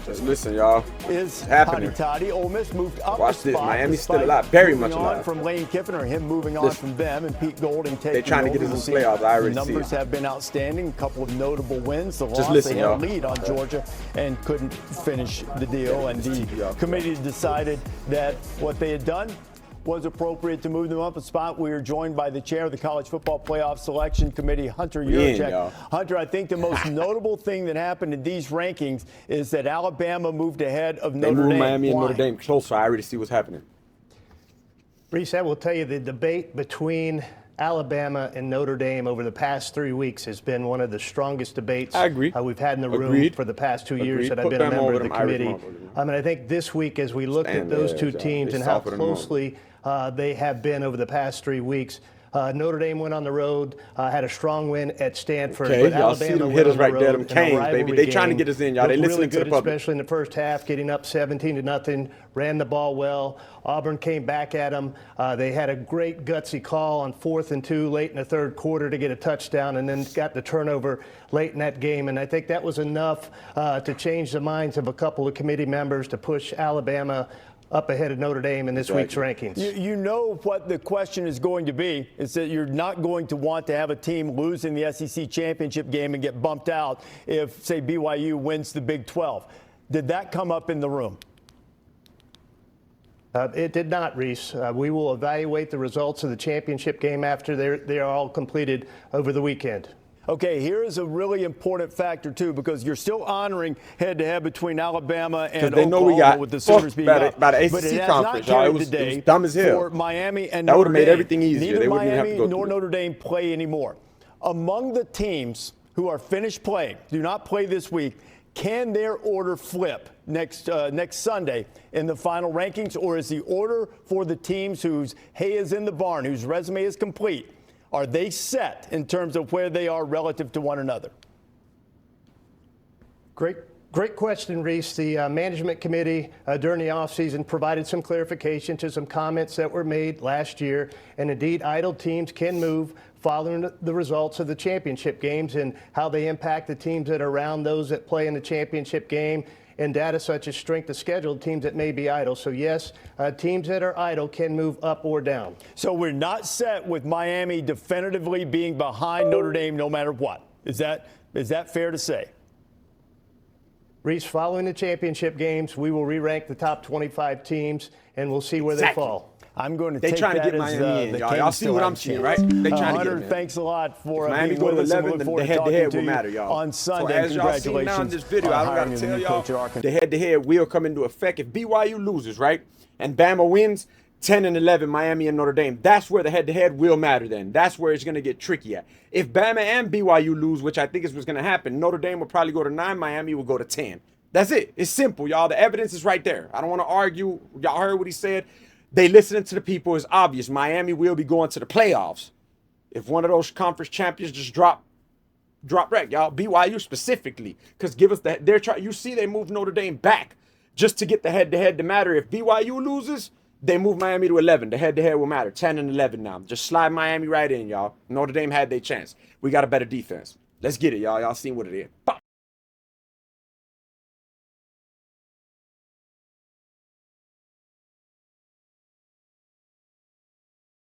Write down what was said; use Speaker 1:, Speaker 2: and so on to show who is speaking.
Speaker 1: Just listen, y'all.
Speaker 2: Is
Speaker 1: happening.
Speaker 2: Toddy. Ole Miss moved up
Speaker 1: Watch
Speaker 2: a
Speaker 1: this.
Speaker 2: spot.
Speaker 1: Miami's still alive. Very much
Speaker 2: Moving on
Speaker 1: alive.
Speaker 2: from Lane Kiffin, or him moving on
Speaker 1: Listen.
Speaker 2: from them, and Pete Golding taking
Speaker 1: They're trying to get
Speaker 2: over.
Speaker 1: us in the playoffs. I already see
Speaker 2: Numbers
Speaker 1: it.
Speaker 2: have been outstanding. A couple of notable wins. The
Speaker 1: Just
Speaker 2: loss,
Speaker 1: listen,
Speaker 2: they had a
Speaker 1: y'all.
Speaker 2: lead on Georgia and couldn't finish the deal. And the committee decided that what they had done was appropriate to move them up a spot. We are joined by the chair of the College Football Playoff Selection Committee, Hunter Yurachek. Hunter, I think the most notable thing that happened in these rankings is that Alabama moved ahead of Notre Dame.
Speaker 1: They moved Miami and Notre Dame closer. I already see what's happening.
Speaker 3: Reese, I will tell you the debate between Alabama and Notre Dame over the past 3 weeks has been one of the strongest debates we've had in the room for the past 2 years that I've been a member of the committee. I mean, I think this week, as we looked at those two teams and how closely they have been over the past 3 weeks, Notre Dame went on the road, had a strong win at Stanford.
Speaker 1: Okay,
Speaker 3: but
Speaker 1: y'all see
Speaker 3: Alabama
Speaker 1: them hitters
Speaker 3: went on
Speaker 1: right
Speaker 3: the
Speaker 1: there,
Speaker 3: road
Speaker 1: them Canes, baby. They trying to get us in, y'all. They listening to the public.
Speaker 3: Especially in the first half, getting up 17-0, ran the ball well. Auburn came back at them. They had a great gutsy call on 4th and 2 late in the third quarter to get a touchdown, and then got the turnover late in that game. And I think that was enough to change the minds of a couple of committee members to push Alabama up ahead of Notre Dame in this week's rankings.
Speaker 2: You know what the question is going to be, is that you're not going to want to have a team lose in the SEC championship game and get bumped out if, say, BYU wins the Big 12. Did that come up in the room?
Speaker 3: It did not, Reese. We will evaluate the results of the championship game after they are all completed over the weekend.
Speaker 2: Okay, here is a really important factor, too, because you're still honoring head-to-head between Alabama and
Speaker 1: they know
Speaker 2: Oklahoma
Speaker 1: we got
Speaker 2: with the Sooners being up.
Speaker 1: By the ACC
Speaker 2: but it has
Speaker 1: conference,
Speaker 2: not carried
Speaker 1: y'all. It was
Speaker 2: today
Speaker 1: dumb as hell.
Speaker 2: for Miami and
Speaker 1: that
Speaker 2: Notre
Speaker 1: would have made
Speaker 2: Dame.
Speaker 1: everything easier.
Speaker 2: Neither
Speaker 1: They wouldn't even have
Speaker 2: Miami
Speaker 1: to go
Speaker 2: nor
Speaker 1: through
Speaker 2: Notre Dame play anymore. Among the teams who are finished playing, do not play this week, can their order flip next Sunday in the final rankings, or is the order for the teams whose hay is in the barn, whose resume is complete, are they set in terms of where they are relative to one another?
Speaker 3: Great question, Reese. The management committee during the offseason provided some clarification to some comments that were made last year. And indeed, idle teams can move following the results of the championship games and how they impact the teams that are around those that play in the championship game, and data such as strength of schedule, teams that may be idle. So yes, teams that are idle can move up or down.
Speaker 2: So we're not set with Miami definitively being behind Notre Dame no matter what. Is that fair to say?
Speaker 3: Reese, following the championship games, we will re-rank the top 25 teams, and we'll see where they fall.
Speaker 2: I'm going to
Speaker 1: they
Speaker 2: take
Speaker 1: trying
Speaker 2: that
Speaker 1: to get
Speaker 2: as
Speaker 1: Miami in,
Speaker 2: the
Speaker 1: y'all see what I'm seeing, right? They trying
Speaker 2: Hunter,
Speaker 1: to get
Speaker 2: thanks a lot for
Speaker 1: Miami
Speaker 2: being
Speaker 1: go
Speaker 2: with
Speaker 1: to
Speaker 2: us.
Speaker 1: 11,
Speaker 2: And
Speaker 1: the head-to-head will matter, y'all.
Speaker 2: On Sunday.
Speaker 1: So as y'all see now in this video, I don't got to tell y'all, the head-to-head will come into effect if BYU loses, right? And Bama wins 10-11, Miami and Notre Dame. That's where the head-to-head will matter then. That's where it's going to get tricky at. If Bama and BYU lose, which I think is what's going to happen, Notre Dame will probably go to 9, Miami will go to 10. That's it. It's simple, y'all. The evidence is right there. I don't want to argue. Y'all heard what he said. They listening to the people is obvious. Miami will be going to the playoffs. If one of those conference champions just drop wreck, y'all. BYU specifically, because give us the. They're trying. You see, they move Notre Dame back just to get the head-to-head to matter. If BYU loses, they move Miami to 11. The head-to-head will matter. 10-11 now. Just slide Miami right in, y'all. Notre Dame had their chance. We got a better defense. Let's get it, y'all. Y'all seen what it is. Bop.